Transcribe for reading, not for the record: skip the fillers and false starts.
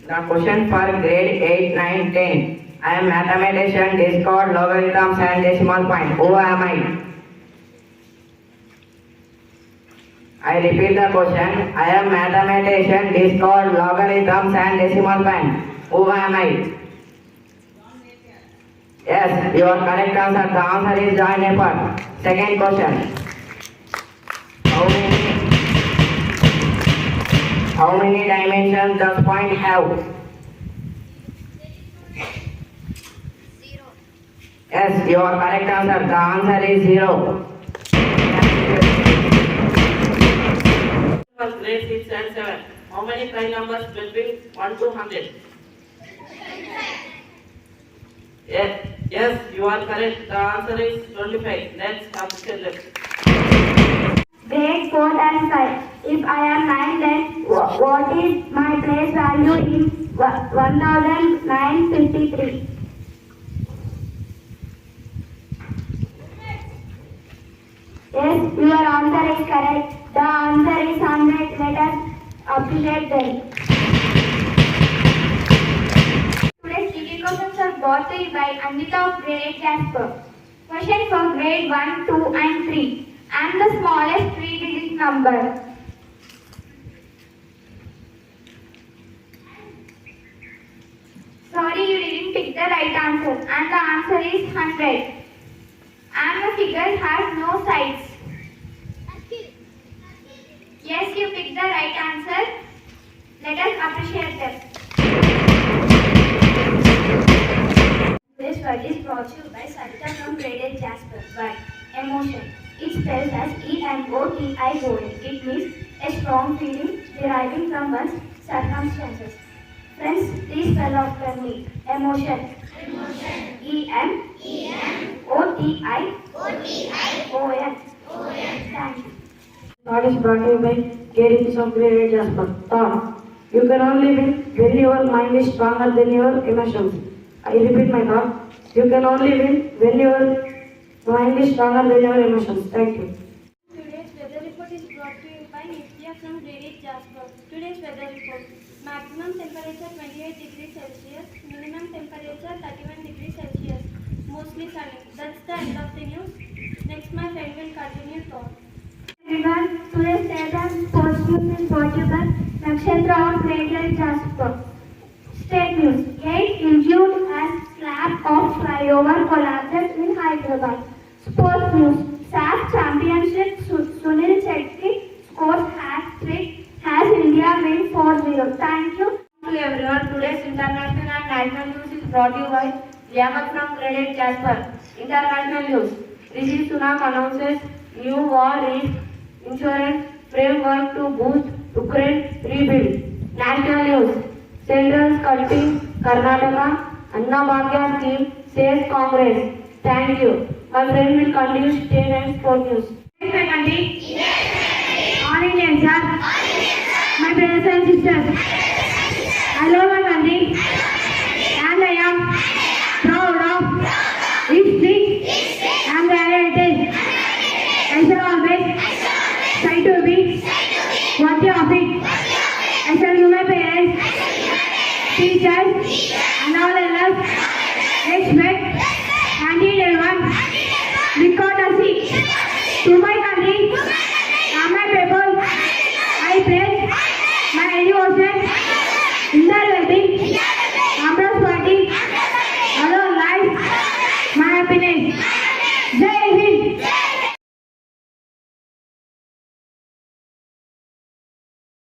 The question for grade 8, 9, 10. I am mathematician, discord, logarithms and decimal point. Who am I? I repeat the question. I am mathematician, discord, logarithms and decimal point. Who am I? Yes, your correct answer. The answer is John Napier. Second question. How many dimensions does point have? 0. Yes, your correct answer. The answer is 0. Grade 6 and 7. How many prime numbers between 1 to 100? Yes, you are correct. The answer is 25. Let's calculate. Grade 4 and 5. If I am 9, then what is my place value in 1953? Yes, your answer is correct. The answer is 100. Let us appreciate them. Today's GK questions are brought to you by Anita of grade 8 Jasper. Question for grade 1, 2 and 3. And the smallest 3-digit number. Sorry, you didn't pick the right answer. And the answer is 100. And the figure has no sides. Yes, you picked the right answer. Let us appreciate them. This word is brought to you by Sarita from grade 8 Jasper. Why? Emotion. It spells as E-M-O-T-I-O-N. It means a strong feeling deriving from one's circumstances. Friends, please spell after me. Emotion. E-M-O-T-I-O-N. Thank you. Thought is brought to you by Kerry of grade 8 Jasper. Thought. You can only win when your mind is stronger than your emotions. I repeat my thought. You can only win when your mind is stronger than your emotions. Thank you. Today's weather report is brought to you by Nitya from grade 8 Jasper. Today's weather report. Maximum temperature 28 degrees Celsius. Minimum temperature 31 degrees Celsius. Mostly sunny. That's the end of the news. Next my friend will continue talk. Everyone, today's state and sports news is brought to you by Nakshatra of grade 8 Jasper. State news. 8 injured as slab of flyover collapsed in Hyderabad. Sports news. SAF Championship Sunil Chetty scores hat-trick as India win 4-0. Thank you. Hello everyone. Today's international and national news is brought to you by Jasper from grade 8 Jasper. International news. Rishi Sunak announces new war risk insurance framework to boost Ukraine rebuild. National news. Central cutting Karnataka Anna Bhagya scheme says Congress. Thank you. My friend will continue state and sport news. My country. All Indians, sir. My brothers and sisters. I love my country. And I am proud of history and the heritage. I shall always try to be worthy of it. I shall give my parents, teachers, and all others respect and everyone because to my country and my people. I pledge my devotion in the well-being